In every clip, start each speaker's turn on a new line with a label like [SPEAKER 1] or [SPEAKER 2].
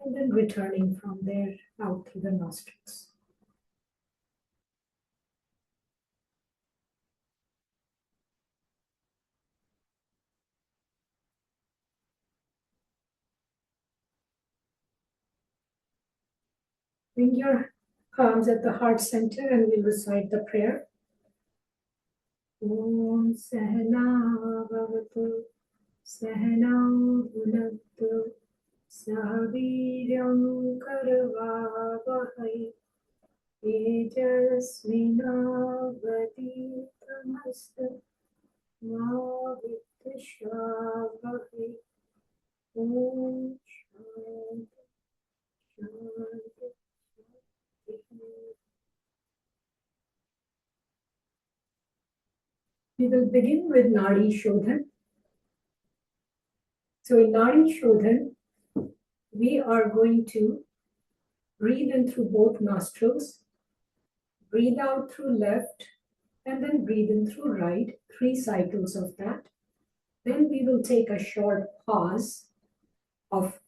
[SPEAKER 1] and then returning from there out through the nostrils. Bring your palms at the heart center and we'll recite the prayer. Om Sahana Bhavatu Sahanau Bhunaktu Sahaviryam Karavavahai Tejasvinavaditamastu Ma Vidvishavahai Om Shanti Shanti. We will begin with Nadi Shodhan. So in Nadi Shodhan, we are going to breathe in through both nostrils, breathe out through left, and then breathe in through right, 3 cycles of that. Then we will take a short pause of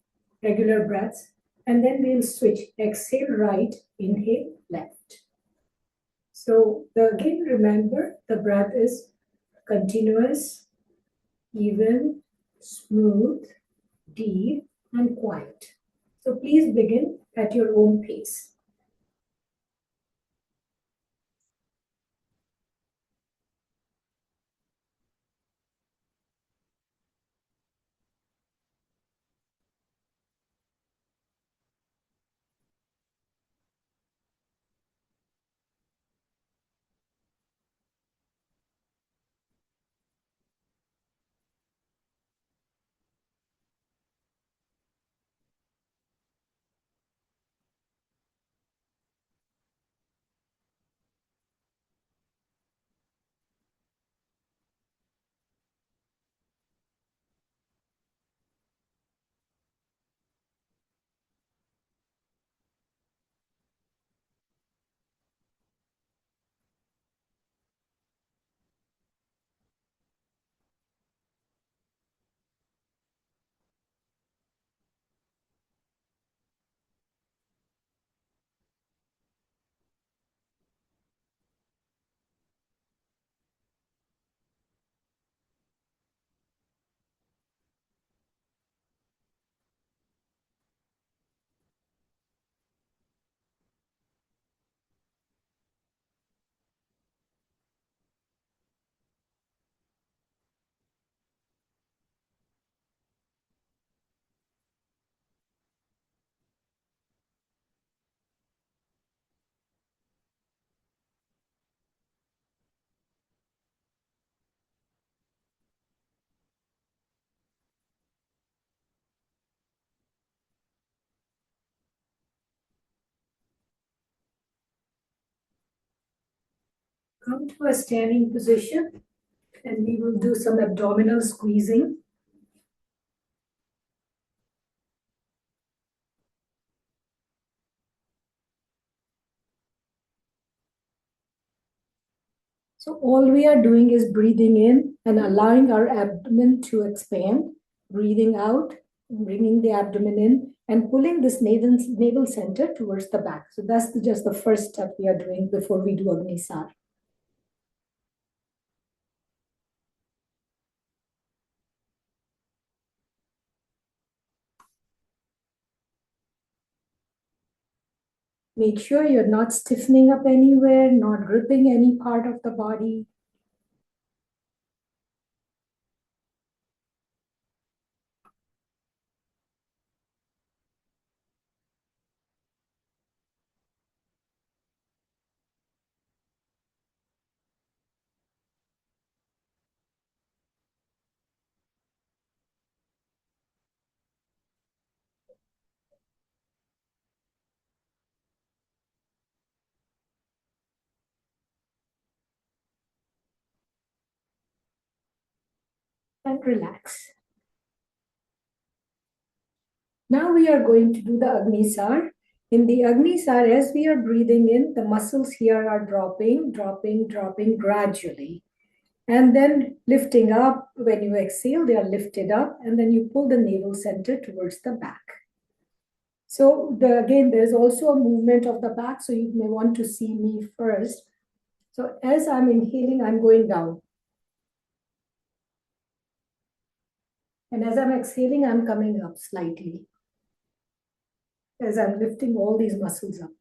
[SPEAKER 1] regular breaths, and then we'll switch. Exhale right, inhale left. So again, remember the breath is continuous, even, smooth, deep, and quiet. So please begin at your own pace. Come to a standing position and we will do some abdominal squeezing. So all we are doing is breathing in and allowing our abdomen to expand, breathing out, bringing the abdomen in and pulling this navel center towards the back. So that's just the first step we are doing before we do Agnisar. Make sure you're not stiffening up anywhere, not gripping any part of the body. And relax. Now we are going to do the Agnisar. In the Agnisar, as we are breathing in, the muscles here are dropping gradually. And then lifting up. When you exhale, they are lifted up. And then you pull the navel center towards the back. So again, there's also a movement of the back, so you may want to see me first. So as I'm inhaling, I'm going down. And as I'm exhaling, I'm coming up slightly. As I'm lifting all these muscles up.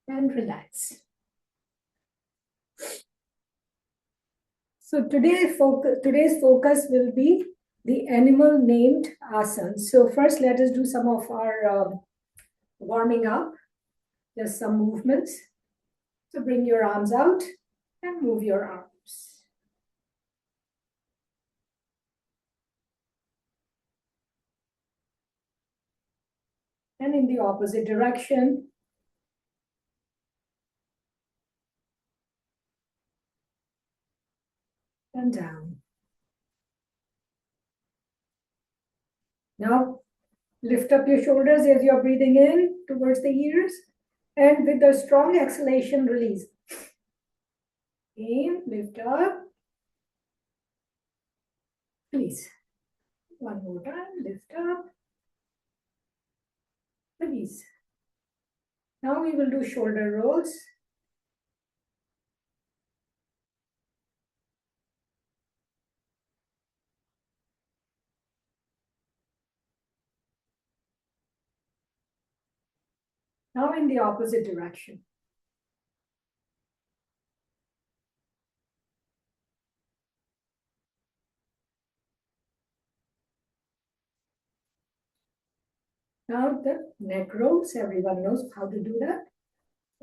[SPEAKER 1] And relax. So today's focus will be the animal named asanas. So first, let us do some of our warming up. Just some movements. So bring your arms out and move your arms. And in the opposite direction. And down. Now, lift up your shoulders as you're breathing in towards the ears. And with a strong exhalation, release. In, lift up. Release. One more time, lift up. Release. Now we will do shoulder rolls. Now in the opposite direction. Now the neck rolls, everyone knows how to do that.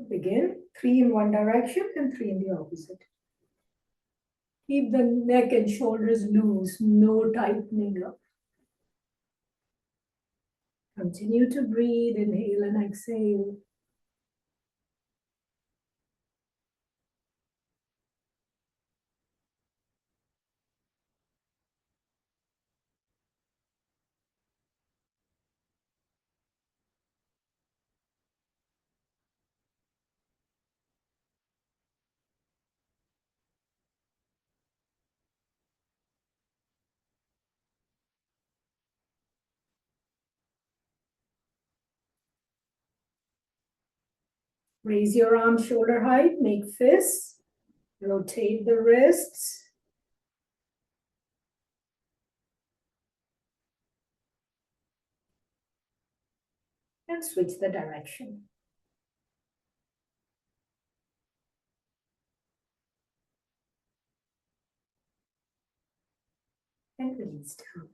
[SPEAKER 1] Begin, 3 in one direction and 3 in the opposite. Keep the neck and shoulders loose, no tightening up. Continue to breathe, inhale and exhale. Raise your arms shoulder height, make fists, rotate the wrists. And switch the direction. And release down.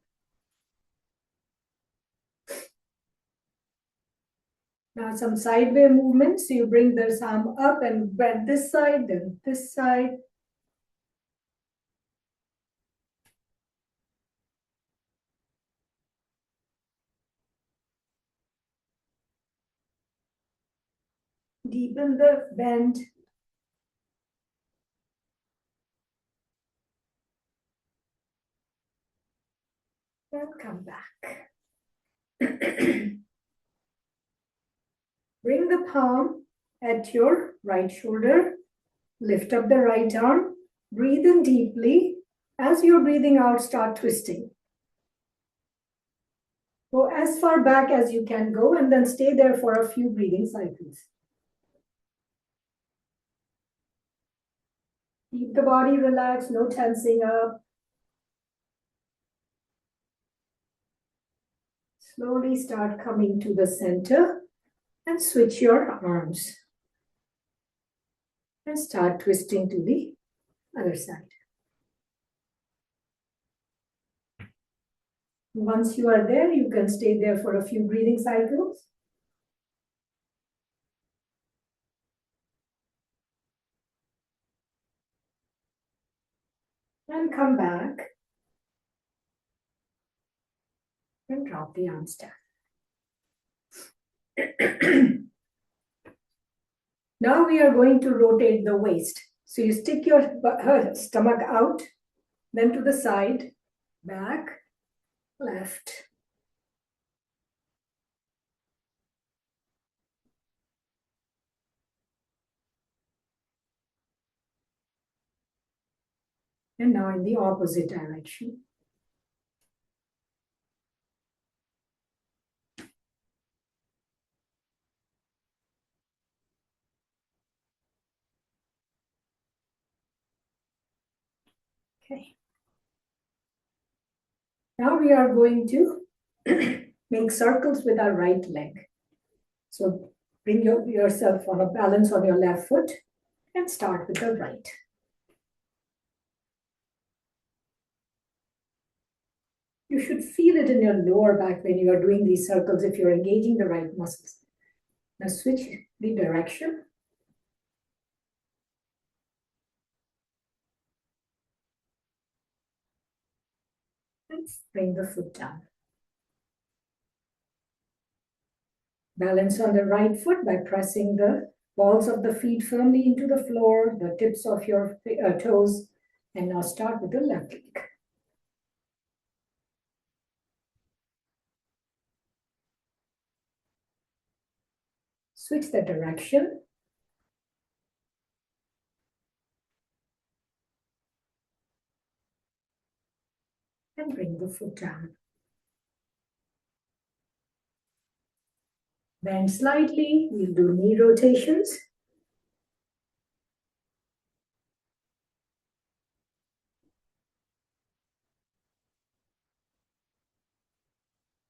[SPEAKER 1] Now some sideway movements. So you bring this arm up and bend this side, then this side. Deepen the bend. And come back. Bring the palm at your right shoulder. Lift up the right arm. Breathe in deeply. As you're breathing out, start twisting. Go as far back as you can go and then stay there for a few breathing cycles. Keep the body relaxed, no tensing up. Slowly start coming to the center and switch your arms. And start twisting to the other side. Once you are there, you can stay there for a few breathing cycles. And come back and drop the arms down. Now we are going to rotate the waist. So you stick your stomach out, then to the side, back, left. And now in the opposite direction. Okay. Now we are going to make circles with our right leg. So bring yourself on a balance on your left foot and start with the right. You should feel it in your lower back when you are doing these circles if you're engaging the right muscles. Now switch the direction. And bring the foot down. Balance on the right foot by pressing the balls of the feet firmly into the floor, the tips of your toes, and now start with the left leg. Switch the direction. And bring the foot down. Bend slightly, we'll do knee rotations.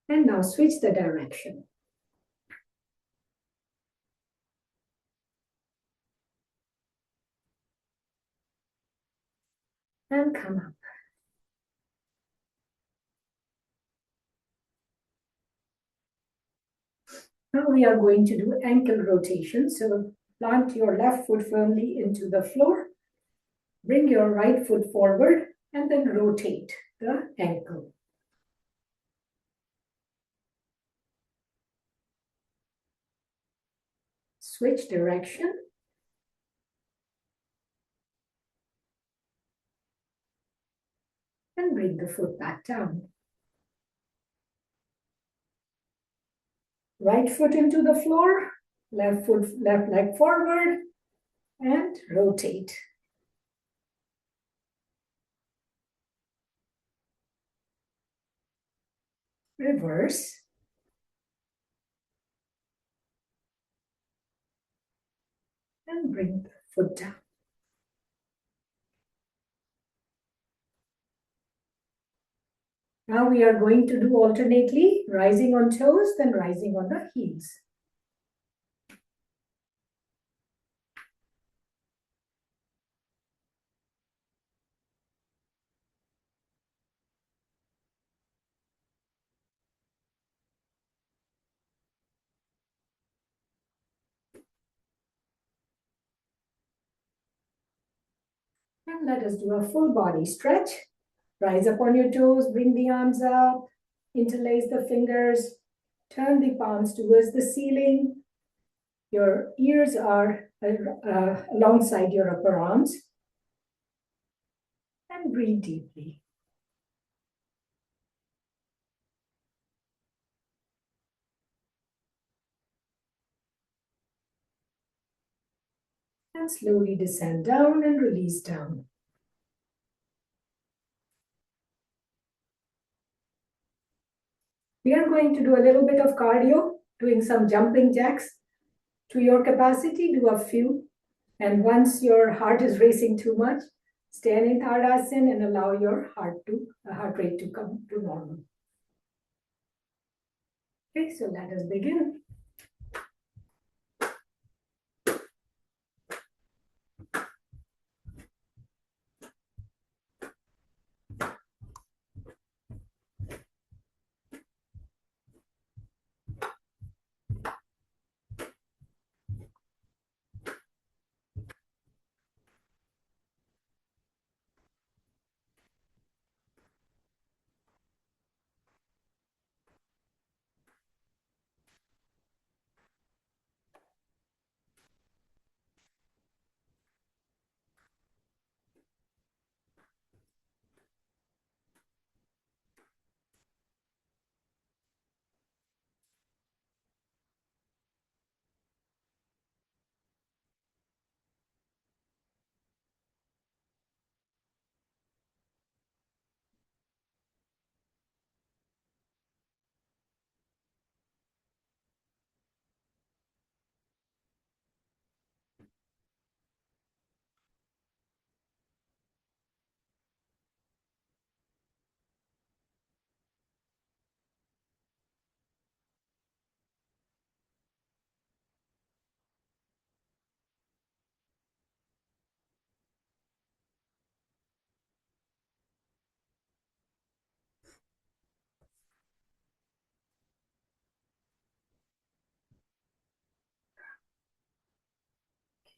[SPEAKER 1] And now switch the direction. And come up. Now we are going to do ankle rotation. So plant your left foot firmly into the floor. Bring your right foot forward and then rotate the ankle. Switch direction. And bring the foot back down. Right foot into the floor, left leg forward, and rotate. Reverse. And bring the foot down. Now we are going to do alternately, rising on toes, then rising on the heels. And let us do a full body stretch. Rise up on your toes, bring the arms up, interlace the fingers, turn the palms towards the ceiling. Your ears are alongside your upper arms. And breathe deeply. And slowly descend down and release down. We are going to do a little bit of cardio, doing some jumping jacks. To your capacity, do a few. And once your heart is racing too much, stand in Tadasana and allow your heart rate to come to normal. Okay, so let us begin.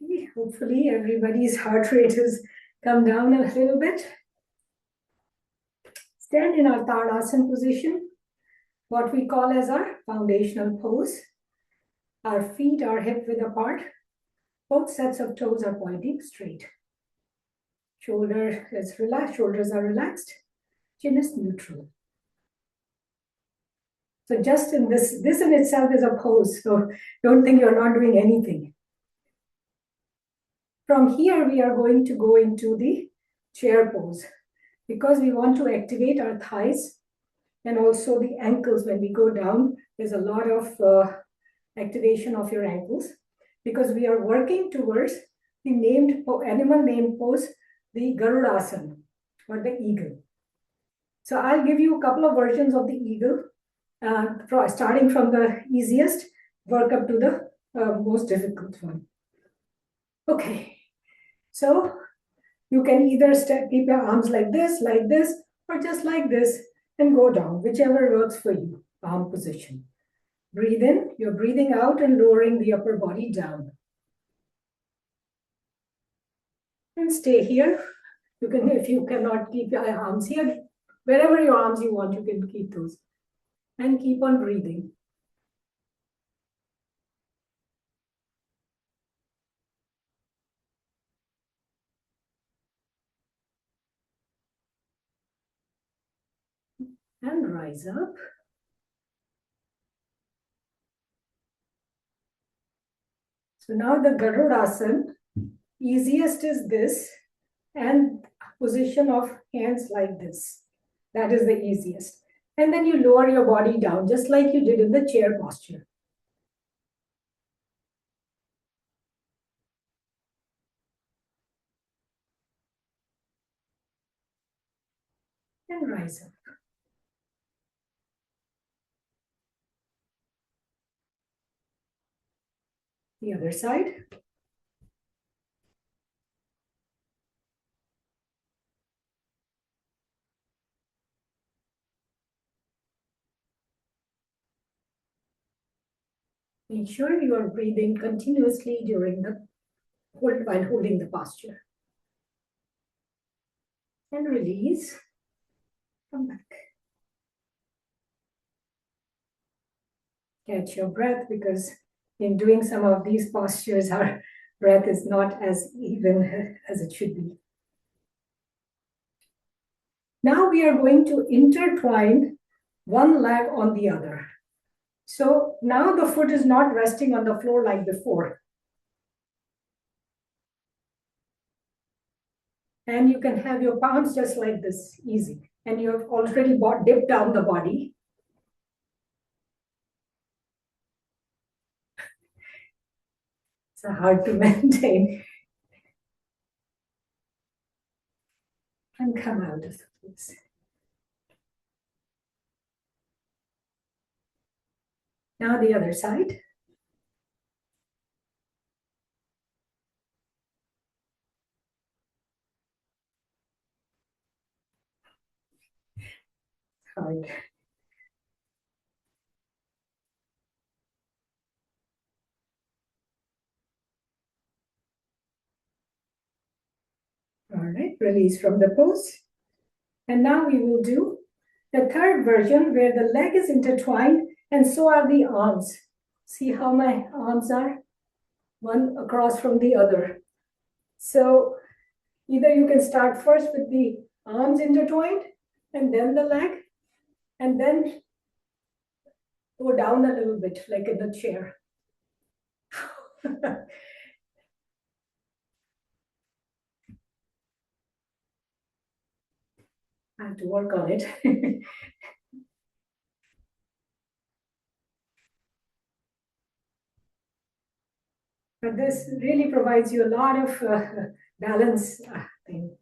[SPEAKER 1] Okay, hopefully everybody's heart rate has come down a little bit. Stand in our Tadasana position, what we call as our foundational pose. Our feet are hip width apart. Both sets of toes are pointing straight. Shoulder is relaxed, shoulders are relaxed. Chin is neutral. So just in this in itself is a pose. So don't think you're not doing anything. From here, we are going to go into the chair pose because we want to activate our thighs and also the ankles. When we go down, there's a lot of activation of your ankles because we are working towards the animal name pose, the Garudasana or the eagle. So I'll give you a couple of versions of the eagle, starting from the easiest, work up to the most difficult one. Okay, so you can either keep your arms like this, or just like this and go down, whichever works for you, palm position. Breathe in, you're breathing out and lowering the upper body down. And stay here. You can, if you cannot keep your arms here, wherever your arms you want, you can keep those. And keep on breathing. And rise up. So now the Garudasana, easiest is this, and position of hands like this. That is the easiest. And then you lower your body down, just like you did in the chair posture. And rise up. The other side. Make sure you are breathing continuously while holding the posture. And release. Come back. Catch your breath because in doing some of these postures, our breath is not as even as it should be. Now we are going to intertwine one leg on the other. So now the foot is not resting on the floor like before. And you can have your palms just like this, easy. And you have already dipped down the body. It's hard to maintain. And come out of this. Now the other side. Hard. All right, release from the pose. And now we will do the third version where the leg is intertwined and so are the arms. See how my arms are? One across from the other. So either you can start first with the arms intertwined and then the leg, and then go down a little bit like in the chair. I have to work on it. But this really provides you a lot of balance thing.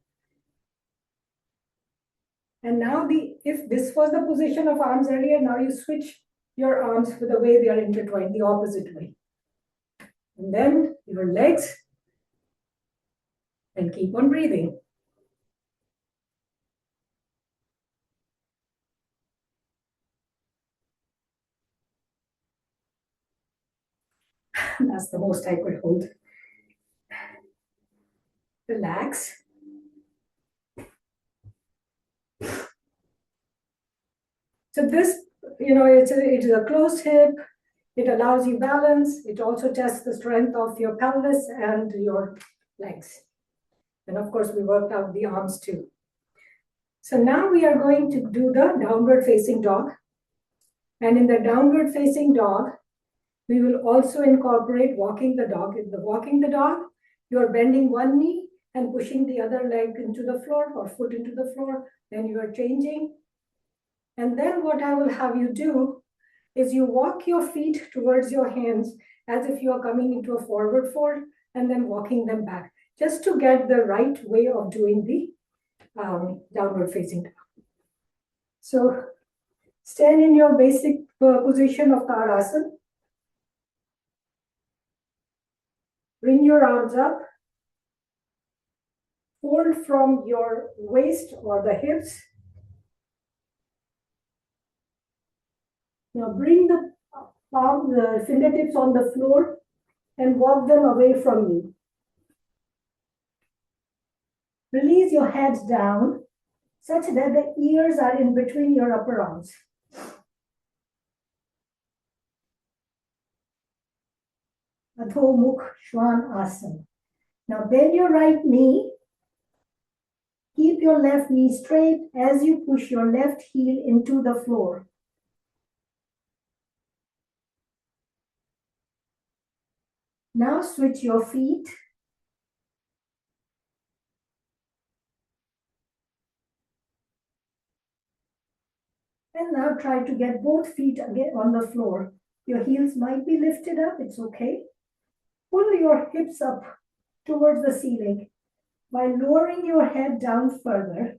[SPEAKER 1] And now if this was the position of arms earlier, now you switch your arms with the way they are intertwined, the opposite way. And then your legs, and keep on breathing. That's the most I could hold. relax. So this, it is a closed hip. It allows you balance. It also tests the strength of your pelvis and your legs. And of course, we worked out the arms too. So now we are going to do the downward facing dog. And in the downward facing dog, we will also incorporate walking the dog. In the walking the dog, you're bending one knee and pushing the other leg into the floor or foot into the floor. Then you are changing. And then what I will have you do is you walk your feet towards your hands as if you are coming into a forward fold and then walking them back, just to get the right way of doing the downward facing dog. So stand in your basic position of Tadasana. Bring your arms up. Fold from your waist or the hips. Now bring the palm, the fingertips on the floor and walk them away from you. Release your head down such that the ears are in between your upper arms. Adho Mukh Svanasana. Now bend your right knee. Keep your left knee straight as you push your left heel into the floor. Now switch your feet. And now try to get both feet again on the floor. Your heels might be lifted up, it's okay. Pull your hips up towards the ceiling by lowering your head down further.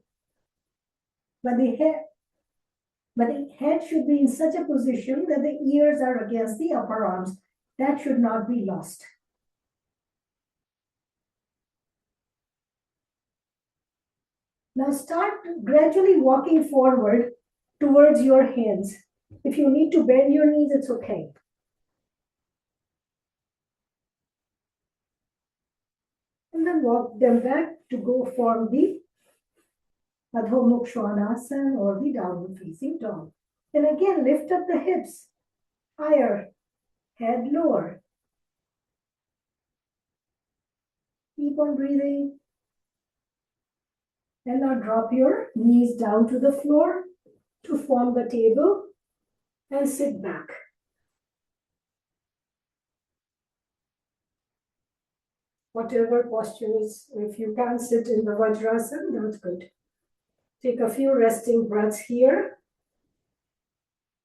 [SPEAKER 1] But the head should be in such a position that the ears are against the upper arms. That should not be lost. Now start gradually walking forward towards your hands. If you need to bend your knees, it's okay. And then walk them back to go form the Adho Mukh Svanasana or the downward facing dog. And again, lift up the hips higher, head lower. Keep on breathing. And now drop your knees down to the floor to form the table and sit back. Whatever posture is, if you can sit in the Vajrasana, that's good. Take a few resting breaths here.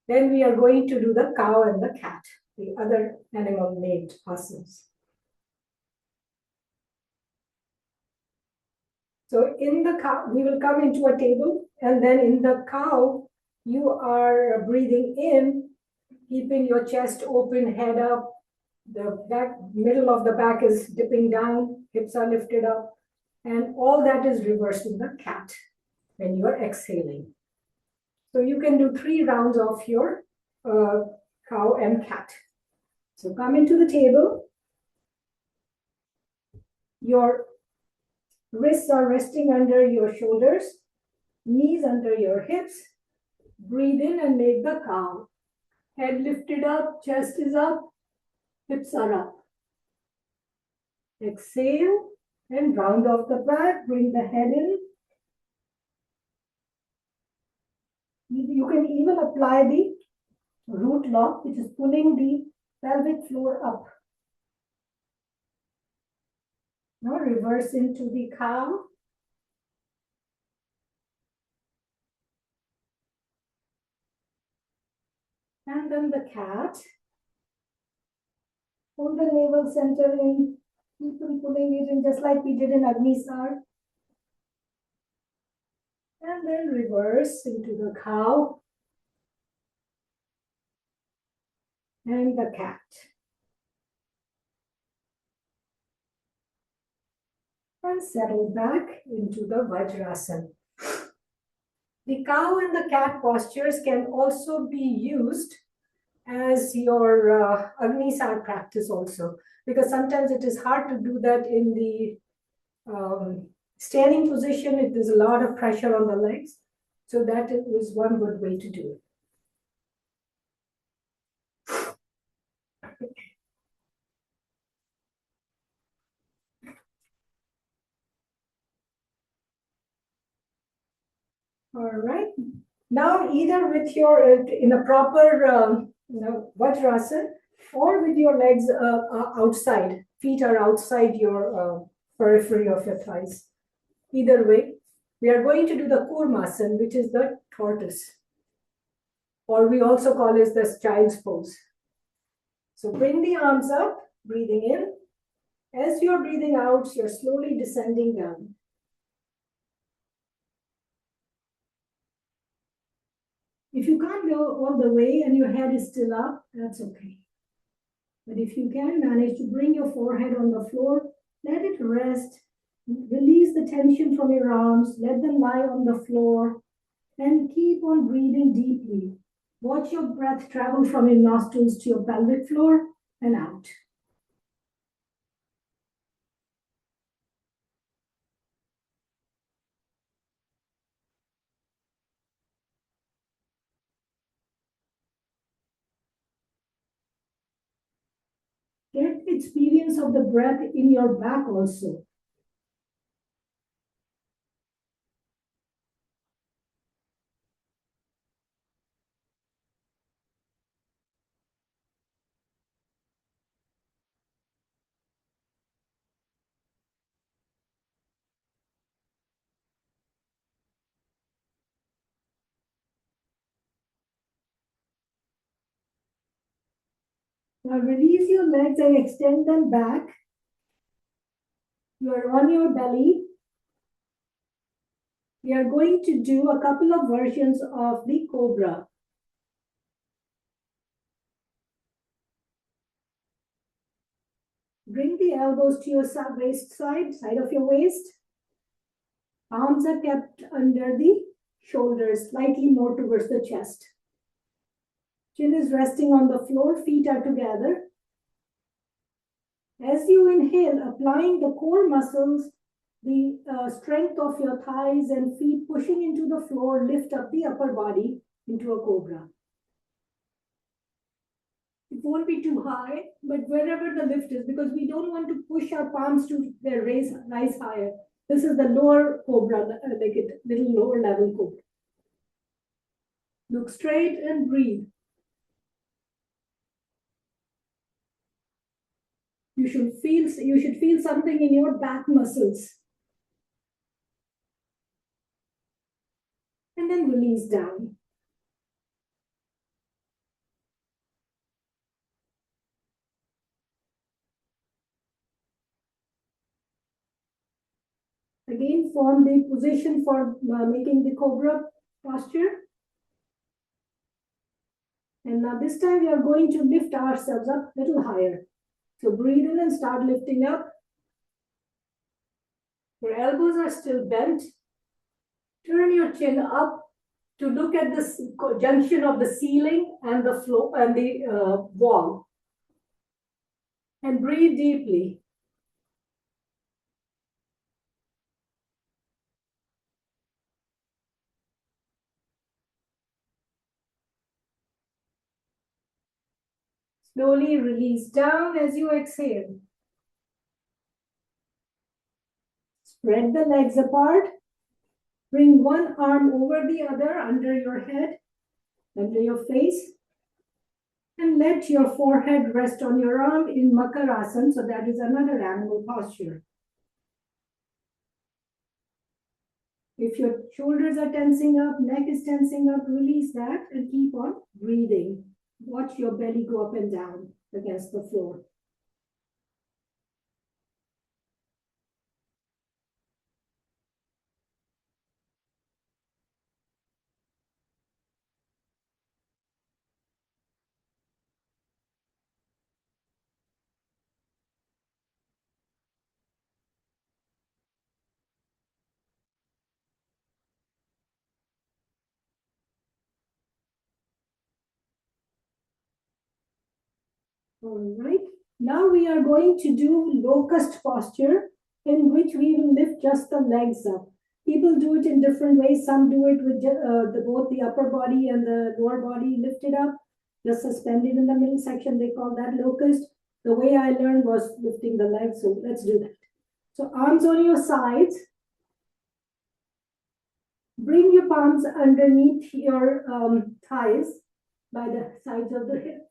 [SPEAKER 1] Then we are going to do the cow and the cat, the other animal named asanas. So in the cow, we will come into a table, and then in the cow, you are breathing in, keeping your chest open, head up. The back, middle of the back is dipping down, hips are lifted up, and all that is reversed in the cat when you are exhaling. So you can do 3 rounds of your cow and cat. So come into the table. Your wrists are resting under your shoulders, knees under your hips. Breathe in and make the cow. Head lifted up, chest is up, hips are up. Exhale and round off the back, bring the head in. You can even apply the root lock, which is pulling the pelvic floor up. Now reverse into the cow. And then the cat. Pull the navel center in, keep on pulling it in just like we did in Agnisar. And then reverse into the cow and the cat. And settle back into the Vajrasana. The cow and the cat postures can also be used as your Agnisar practice also, because sometimes it is hard to do that in the standing position, if there's a lot of pressure on the legs. So that is one good way to do it. All right. Now, either with your in a proper Vajrasana or with your legs outside, feet are outside your periphery of your thighs. Either way, we are going to do the Kurmasana, which is the tortoise, or we also call it the child's pose. So bring the arms up, breathing in. As you're breathing out, you're slowly descending down. If you can't go all the way and your head is still up, that's okay. But if you can manage to bring your forehead on the floor, let it rest. Release the tension from your arms. Let them lie on the floor and keep on breathing deeply. Watch your breath travel from your nostrils to your pelvic floor and out. Get experience of the breath in your back also. Now release your legs and extend them back. You are on your belly. We are going to do a couple of versions of the cobra. Bring the elbows to your waist side of your waist. Arms are kept under the shoulders, slightly more towards the chest. Chin is resting on the floor, feet are together. As you inhale, applying the core muscles, the strength of your thighs and feet pushing into the floor, lift up the upper body into a cobra. It won't be too high, but wherever the lift is, because we don't want to push our palms to rise higher. This is the lower cobra, like a little lower level cobra. Look straight and breathe. You should feel something in your back muscles. And then release down. Again, form the position for making the cobra posture. And now this time we are going to lift ourselves up a little higher. So breathe in and start lifting up. Your elbows are still bent. Turn your chin up to look at the junction of the ceiling and the floor and the wall. And breathe deeply. Slowly release down as you exhale. Spread the legs apart. Bring one arm over the other under your head, under your face. And let your forehead rest on your arm in Makarasana. So that is another animal posture. If your shoulders are tensing up, neck is tensing up, release that and keep on breathing. Watch your belly go up and down against the floor. All right. Now we are going to do locust posture. in which we will lift just the legs up. People do it in different ways. Some do it with both the upper body and the lower body lifted up, just suspended in the middle section. They call that locust. The way I learned was lifting the legs, so let's do that. So arms on your sides. Bring your palms underneath your thighs by the sides of the hip,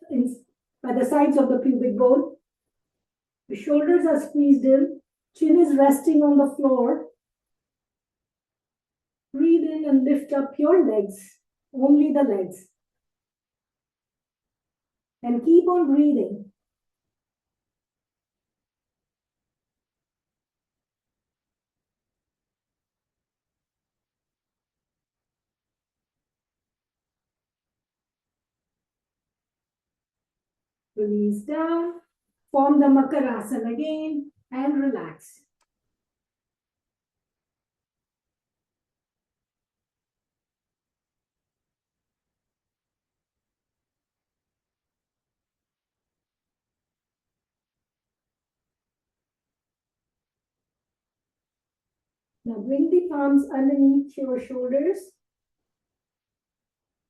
[SPEAKER 1] by the sides of the pubic bone. The shoulders are squeezed in. Chin is resting on the floor. Breathe in and lift up your legs, only the legs. And keep on breathing. Release down. Form the Makarasana again and relax. Now bring the palms underneath your shoulders.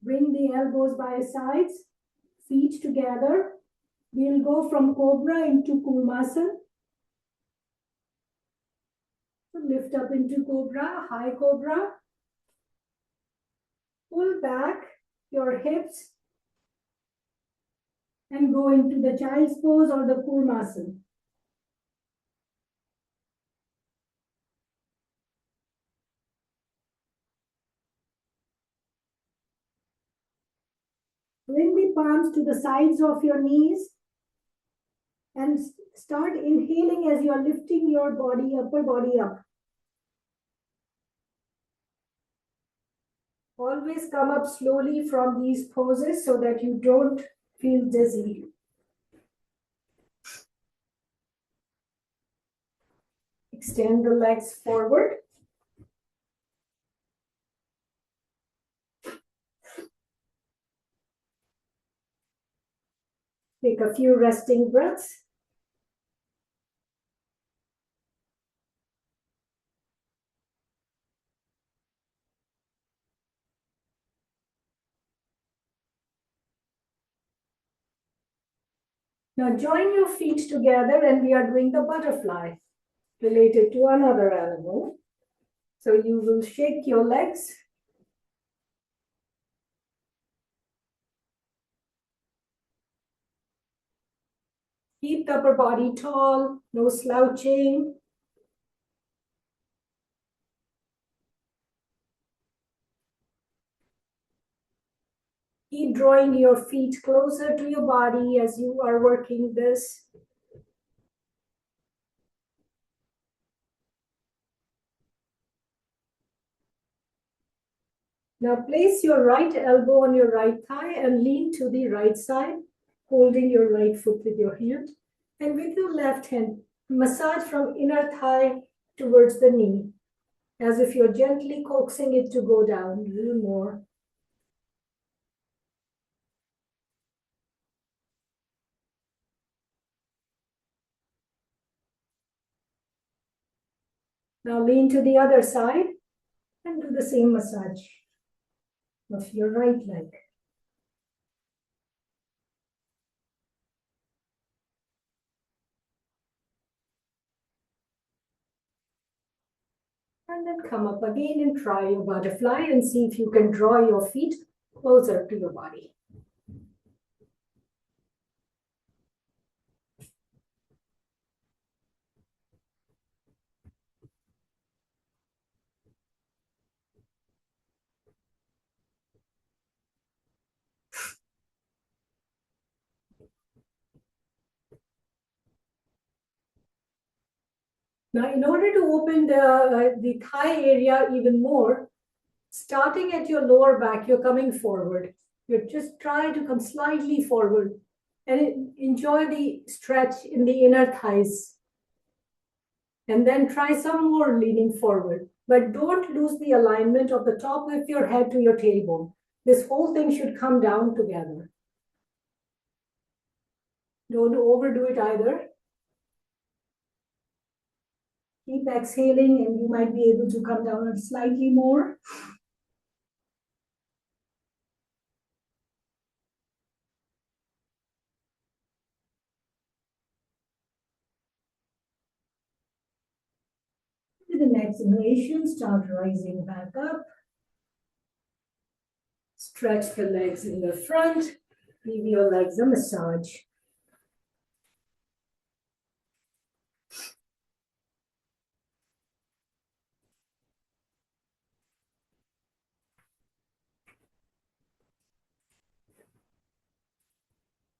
[SPEAKER 1] Bring the elbows by your sides, feet together. We'll go from Cobra into Kurmasana. So lift up into Cobra, high Cobra. Pull back your hips and go into the child's pose or the Kurmasana. Bring the palms to the sides of your knees and start inhaling as you are lifting your body, upper body up. Always come up slowly from these poses so that you don't feel dizzy. Extend the legs forward. Take a few resting breaths. Now join your feet together and we are doing the butterfly related to another animal. So you will shake your legs. Keep the upper body tall, no slouching. Keep drawing your feet closer to your body as you are working this. Now place your right elbow on your right thigh and lean to the right side, holding your right foot with your hand. And with your left hand, massage from inner thigh towards the knee, as if you're gently coaxing it to go down a little more. Now lean to the other side and do the same massage of your right leg. And then come up again and try your butterfly and see if you can draw your feet closer to your body. Now, in order to open the thigh area even more, starting at your lower back, you're coming forward. You just try to come slightly forward and enjoy the stretch in the inner thighs. And then try some more leaning forward. But don't lose the alignment of the top of your head to your tailbone. This whole thing should come down together. Don't overdo it either. Keep keep exhaling, and you might be able to come down slightly more. With an exhalation, start rising back up. Stretch the legs in the front. Give your legs a massage.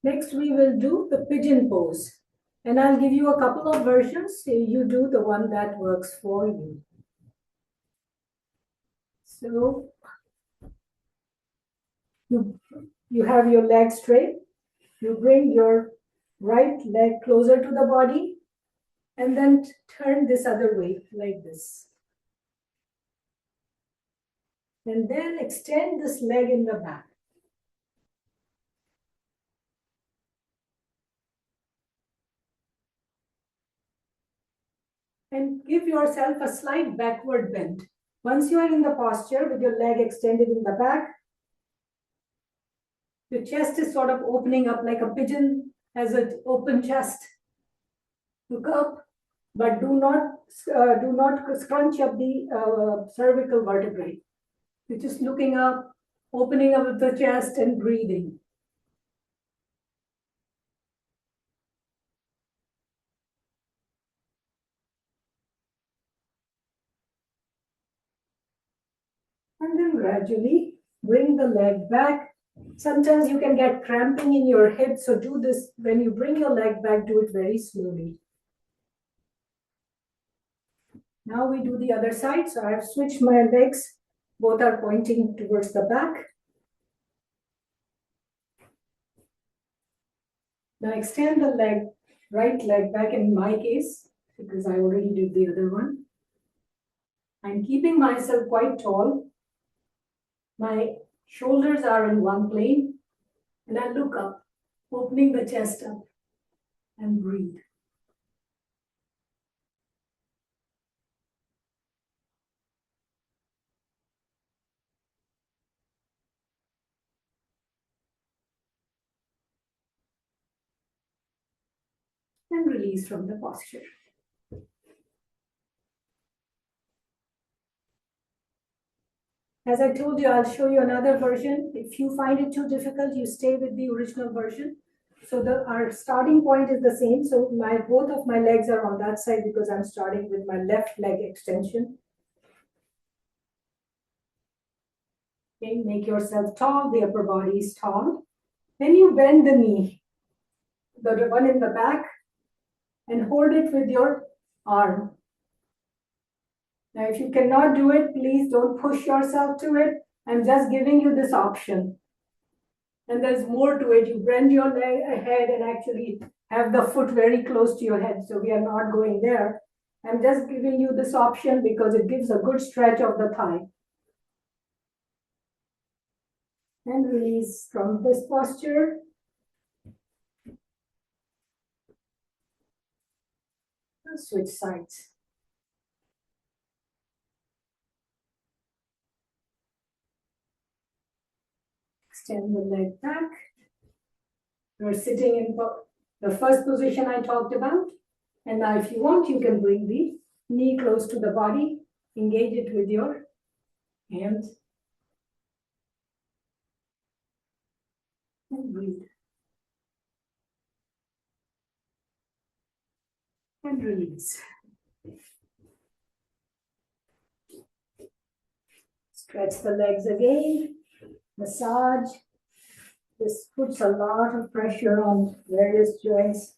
[SPEAKER 1] Next, we will do the pigeon pose. And I'll give you a couple of versions. You do the one that works for you. So, you have your legs straight. You bring your right leg closer to the body and then turn this other way like this. And then extend this leg in the back. And give yourself a slight backward bend. Once you are in the posture with your leg extended in the back, your chest is sort of opening up like a pigeon has an open chest. Look up, but do not scrunch up the cervical vertebrae. You're just looking up, opening up the chest and breathing. And then gradually bring the leg back. Sometimes you can get cramping in your hip, so do this when you bring your leg back, do it very slowly. Now we do the other side. So I have switched my legs. Both are pointing towards the back. Now extend the leg, right leg back in my case, because I already did the other one. I'm keeping myself quite tall. My shoulders are in one plane, and I look up, opening the chest up, and breathe. And release from the posture. As I told you, I'll show you another version. If you find it too difficult, you stay with the original version. So our starting point is the same. So both of my legs are on that side because I'm starting with my left leg extension. Okay, make yourself tall, the upper body is tall. Then you bend the knee, the one in the back, and hold it with your arm. Now, if you cannot do it, please don't push yourself to it. I'm just giving you this option. And there's more to it. You bend your leg ahead and actually have the foot very close to your head. So we are not going there. I'm just giving you this option because it gives a good stretch of the thigh. And release from this posture. And switch sides. Extend the leg back. You're sitting in the first position I talked about. And now if you want, you can bring the knee close to the body. Engage it with your hands. And breathe. And release. Stretch the legs again. Massage. This puts a lot of pressure on various joints.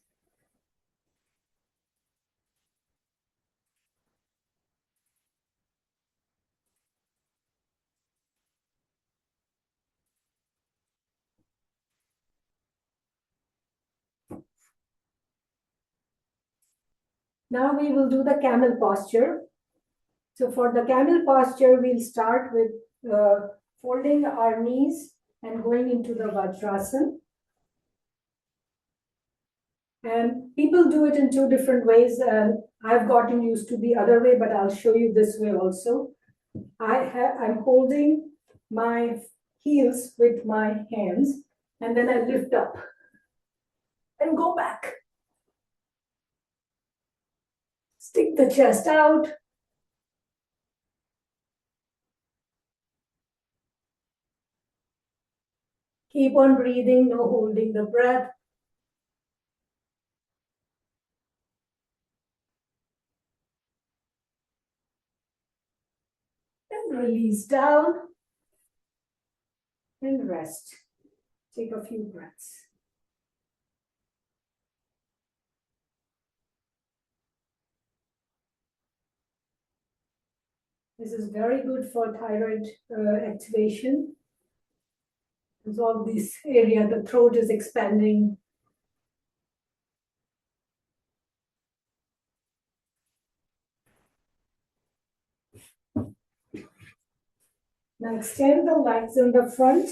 [SPEAKER 1] Now we will do the camel posture. So for the camel posture, we'll start with folding our knees and going into the Vajrasana. And people do it in two different ways. And I've gotten used to the other way, but I'll show you this way also. I'm holding my heels with my hands, and then I lift up and go back. Stick the chest out. Keep on breathing, no holding the breath. And release down and rest. Take a few breaths. This is very good for thyroid activation. There's all this area, the throat is expanding. Now extend the legs in the front.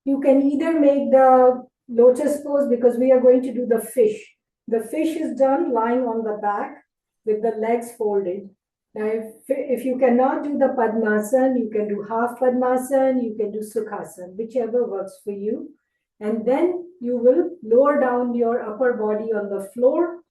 [SPEAKER 1] You can either make the lotus pose because we are going to do the fish. The fish is done lying on the back with the legs folded. Now, if you cannot do the Padmasana, you can do half Padmasana, you can do Sukhasana, whichever works for you. And then you will lower down your upper body on the floor.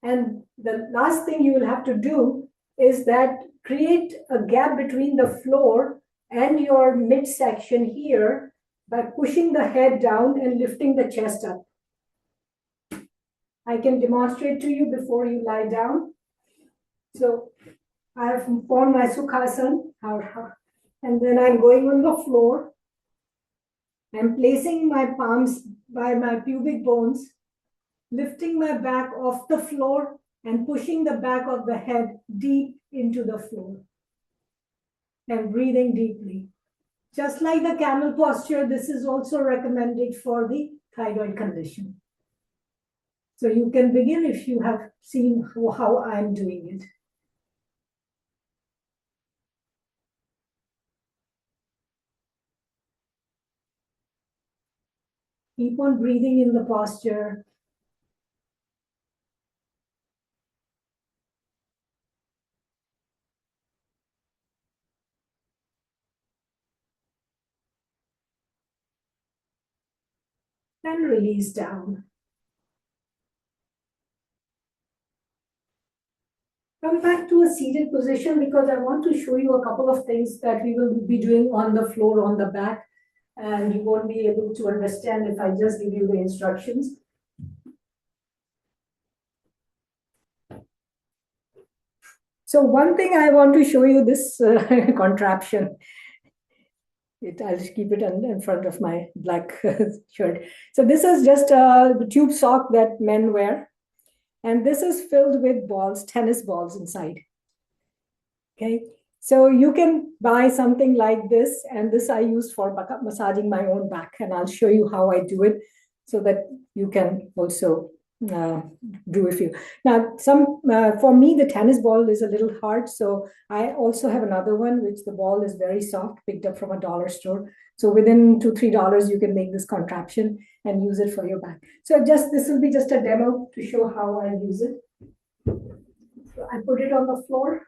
[SPEAKER 1] And the last thing you will have to do is that create a gap between the floor and your midsection here by pushing the head down and lifting the chest up. I can demonstrate to you before you lie down. So I have formed my Sukhasana, and then I'm going on the floor. I'm placing my palms by my pubic bones, lifting my back off the floor and pushing the back of the head deep into the floor. And breathing deeply. Just like the camel posture, this is also recommended for the thyroid condition. So you can begin if you have seen how I'm doing it. Keep on breathing in the posture. And release down. Come back to a seated position because I want to show you a couple of things that we will be doing on the floor on the back, and you won't be able to understand if I just give you the instructions. So one thing I want to show you this contraption. I'll just keep it in front of my black shirt. So this is just a tube sock that men wear. And this is filled with balls, tennis balls inside. Okay. So you can buy something like this. And this I use for massaging my own back. And I'll show you how I do it so that you can also do if you now for me the tennis ball is a little hard, so I also have another one which the ball is very soft, picked up from a dollar store. So within $2-3 you can make this contraption and use it for your back. So this will be just a demo to show how I use it. So I put it on the floor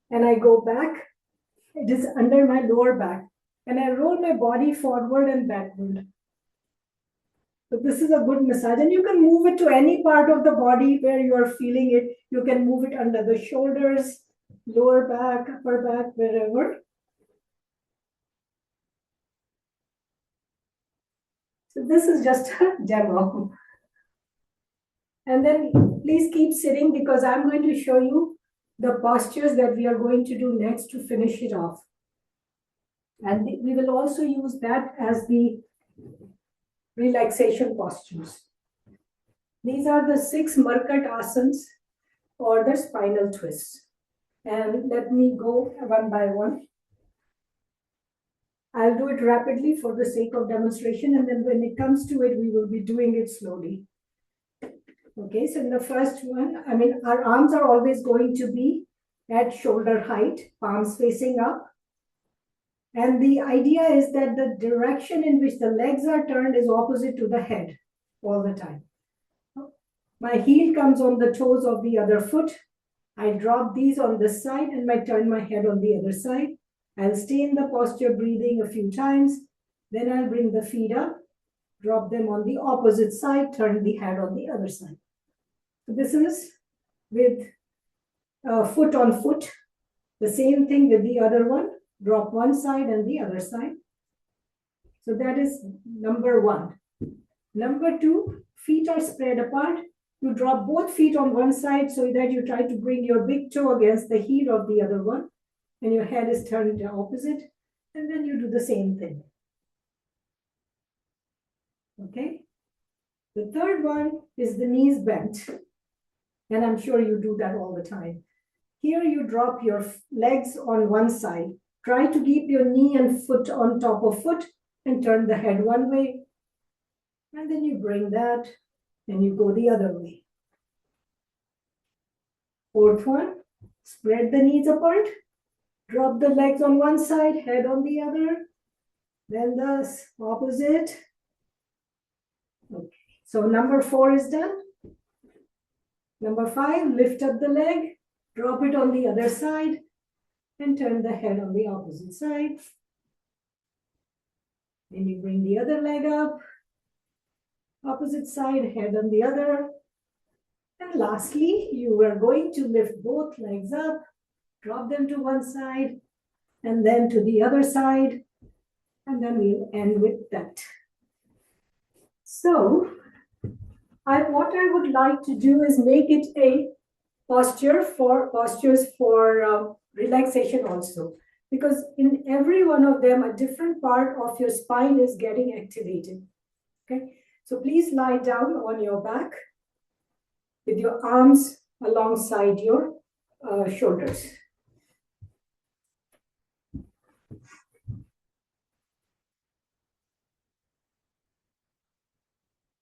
[SPEAKER 1] and I go back. It is under my lower back and I roll my body forward and backward. So this is a good massage, and you can move it to any part of the body where you are feeling it. You can move it under the shoulders, lower back, upper back, wherever. So this is just a demo. And then please keep sitting because I'm going to show you the postures that we are going to do next to finish it off. And we will also use that as the relaxation postures. These are the 6 Markat asanas or the spinal twists. And let me go one by one. I'll do it rapidly for the sake of demonstration, and then when it comes to it, we will be doing it slowly. Okay, so in the first one, our arms are always going to be at shoulder height, palms facing up. And the idea is that the direction in which the legs are turned is opposite to the head all the time. My heel comes on the toes of the other foot. I drop these on this side and I turn my head on the other side. I'll stay in the posture breathing a few times. Then I'll bring the feet up, drop them on the opposite side, turn the head on the other side. So this is with foot on foot. The same thing with the other one. Drop one side and the other side. So that is number one. Number two, feet are spread apart. You drop both feet on one side so that you try to bring your big toe against the heel of the other one, and your head is turned the opposite, and then you do the same thing. Okay? The third one is the knees bent, and I'm sure you do that all the time. Here you drop your legs on one side. Try to keep your knee and foot on top of foot and turn the head one way. And then you bring that and you go the other way. Fourth one, spread the knees apart. Drop the legs on one side, head on the other. Then the opposite. Okay. So number 4 is done. Number 5, lift up the leg, drop it on the other side, and turn the head on the opposite side. Then you bring the other leg up, opposite side, head on the other. And lastly, you are going to lift both legs up, drop them to one side, and then to the other side. And then we'll end with that. So, what I would like to do is make it a postures for relaxation also, because in every one of them, a different part of your spine is getting activated. Okay, so please lie down on your back with your arms alongside your shoulders.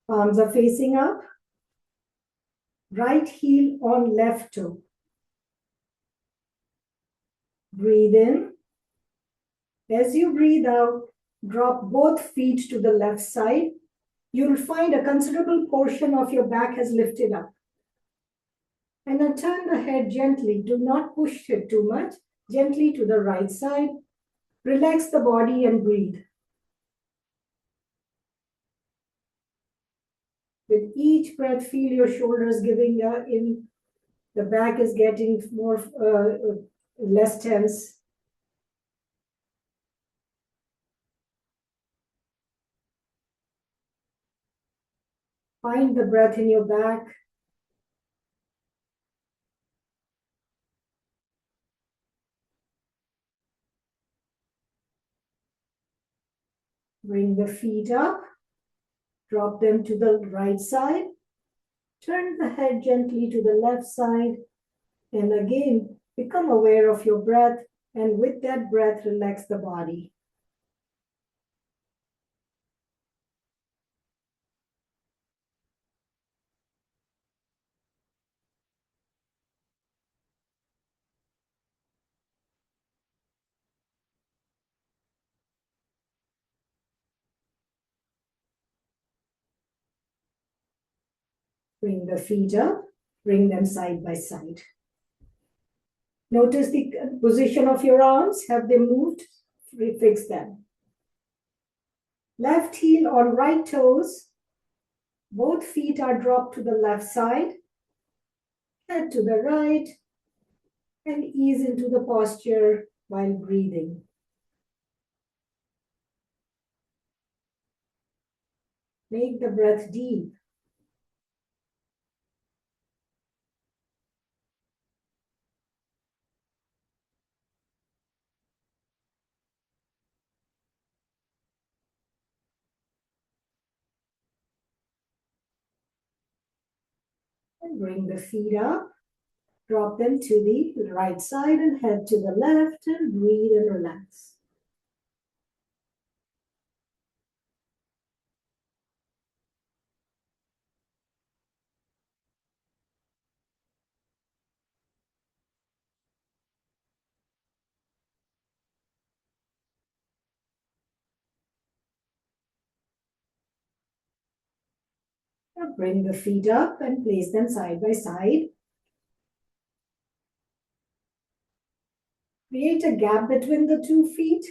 [SPEAKER 1] Arms are facing up. Right heel on left toe. Breathe in. As you breathe out, drop both feet to the left side. You'll find a considerable portion of your back has lifted up. And now turn the head gently. Do not push it too much. Gently to the right side. Relax the body and breathe. With each breath, feel your shoulders giving in. The back is getting more less tense. Find the breath in your back. Bring the feet up. Drop them to the right side. Turn the head gently to the left side. And again, become aware of your breath. And with that breath, relax the body. Bring the feet up. Bring them side by side. Notice the position of your arms. Have they moved? Refix them. Left heel on right toes. Both feet are dropped to the left side. Head to the right. And ease into the posture while breathing. Make the breath deep. And bring the feet up. Drop them to the right side and head to the left and breathe and relax. Now bring the feet up and place them side by side. Create a gap between the 2 feet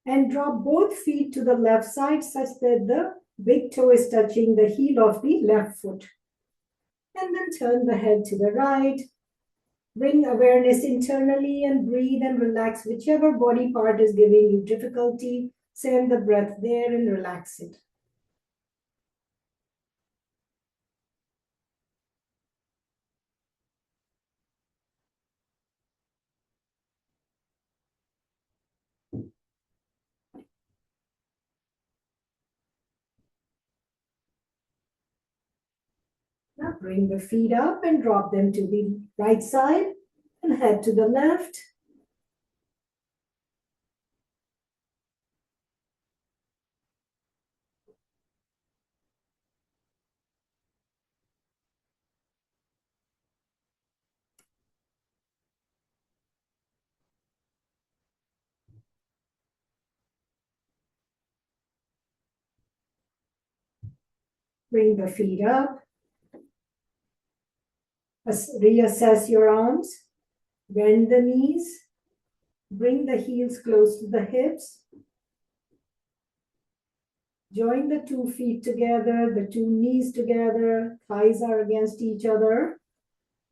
[SPEAKER 1] and drop both feet to the left side such that the big toe is touching the heel of the left foot. And then turn the head to the right. Bring awareness internally and breathe and relax whichever body part is giving you difficulty. Send the breath there and relax it. Now bring the feet up and drop them to the right side and head to the left. Bring the feet up. Reassess your arms. Bend the knees. Bring the heels close to the hips. Join the 2 feet together, the 2 knees together, thighs are against each other.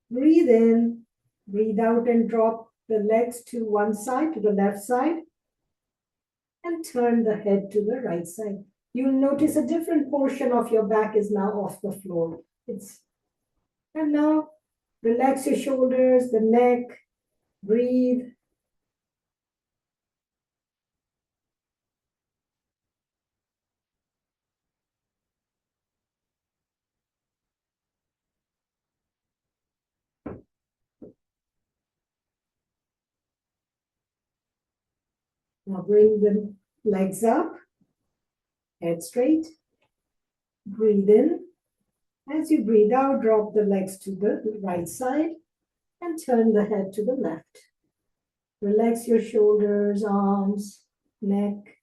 [SPEAKER 1] Breathe in, breathe out and drop the legs to one side, to the left side, and turn the head to the right side. You'll notice a different portion of your back is now off the floor. And now relax your shoulders, the neck, breathe. Now bring the legs up, head straight. Breathe in. As you breathe out, drop the legs to the right side and turn the head to the left. Relax your shoulders, arms, neck,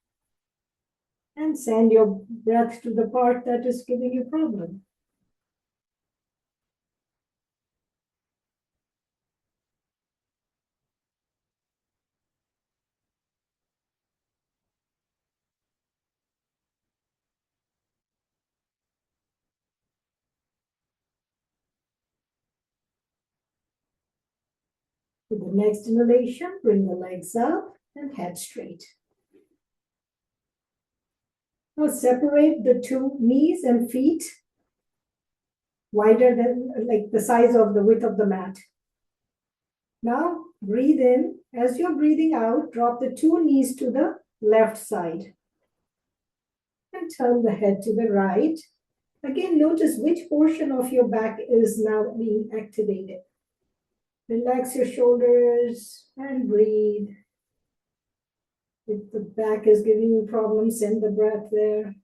[SPEAKER 1] and send your breath to the part that is giving you problem. With the next inhalation, bring the legs up and head straight. Now separate the 2 knees and feet wider than like the size of the width of the mat. Now breathe in. As you're breathing out, drop the 2 knees to the left side and turn the head to the right. Again, notice which portion of your back is now being activated. Relax your shoulders and breathe. If the back is giving you problems, send the breath there.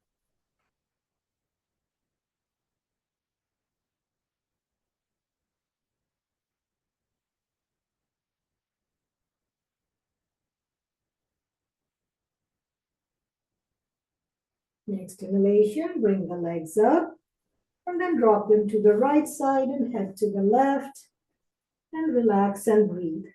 [SPEAKER 1] Next inhalation, bring the legs up and then drop them to the right side and head to the left and relax and breathe.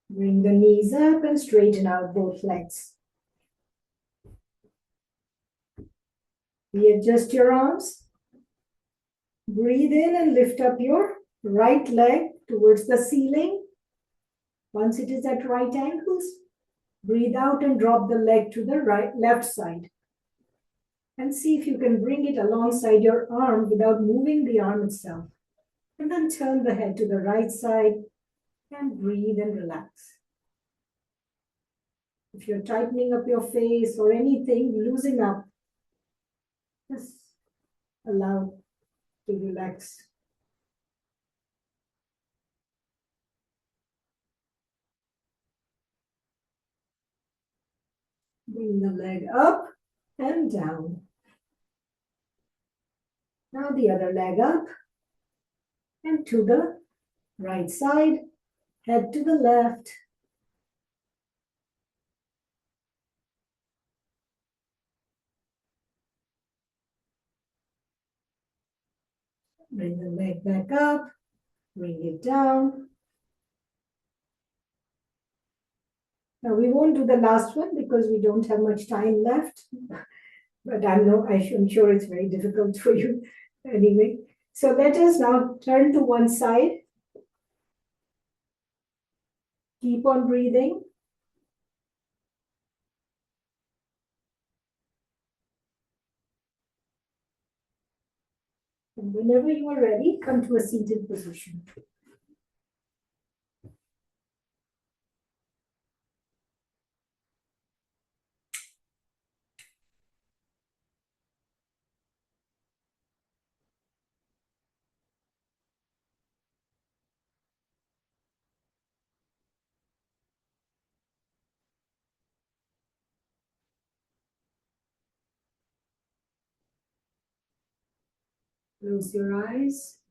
[SPEAKER 1] Bring the knees up and straighten out both legs. Readjust your arms. Breathe in and lift up your right leg towards the ceiling. Once it is at right angles, breathe out and drop the leg to the left side. And see if you can bring it alongside your arm without moving the arm itself. And then turn the head to the right side and breathe and relax. If you're tightening up your face or anything, loosen up, just allow to relax. Bring the leg up and down. Now the other leg up and to the right side, head to the left. Bring the leg back up, bring it down. Now we won't do the last one because we don't have much time left, but I'm sure it's very difficult for you anyway. So let us now turn to one side. Keep on breathing. And whenever you are ready, come to a seated position. Close your eyes.